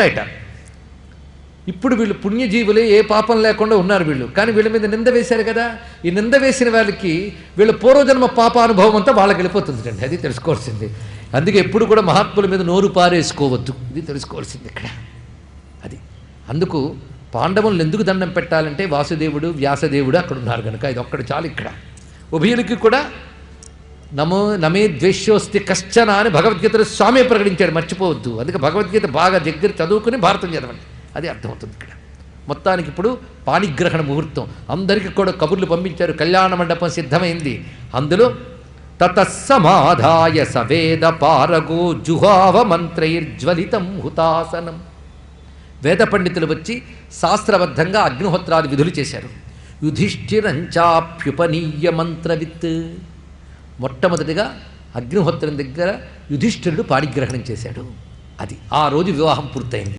టైట. ఇప్పుడు వీళ్ళు పుణ్యజీవులే, ఏ పాపం లేకుండా ఉన్నారు వీళ్ళు. కానీ వీళ్ళ మీద నింద వేశారు కదా, ఈ నింద వేసిన వాళ్ళకి వీళ్ళ పూర్వజన్మ పాపానుభవం అంతా వాళ్ళకి వెళ్ళిపోతుంది అండి. అది తెలుసుకోవాల్సింది. అందుకే ఎప్పుడు కూడా మహాత్ముల మీద నోరు పారేసుకోవద్దు, ఇది తెలుసుకోవాల్సింది ఇక్కడ. అది అందుకు పాండవులను ఎందుకు దండం పెట్టాలంటే వాసుదేవుడు వ్యాసదేవుడు అక్కడ ఉన్నారు కనుక ఇది ఒక్కడు చాలు. ఇక్కడ ఉభయులకి కూడా నమే ద్వేష్యోస్తి కశ్చన అని భగవద్గీతలో స్వామి ప్రకటించాడు, మర్చిపోవద్దు. అందుకే భగవద్గీత బాగా దగ్గర చదువుకుని భారతం చదవండి, అది అర్థమవుతుంది ఇక్కడ. మొత్తానికి ఇప్పుడు పాణిగ్రహణ ముహూర్తం, అందరికీ కూడా కబుర్లు పంపించారు, కళ్యాణ మండపం సిద్ధమైంది. అందులో తతస్సమాధాయ సవేద పారగో జుహావ మంత్రైర్జ్వలితం హుతాసనం. వేద పండితులు వచ్చి శాస్త్రబద్ధంగా అగ్నిహోత్రాది విధులు చేశారు. యుధిష్ఠిరంచాప్యుపనీయ మంత్రవిత్. మొట్టమొదటిగా అగ్నిహోత్రం దగ్గర యుధిష్ఠిరుడు పాణిగ్రహణం చేశాడు. అది ఆ రోజు వివాహం పూర్తయింది.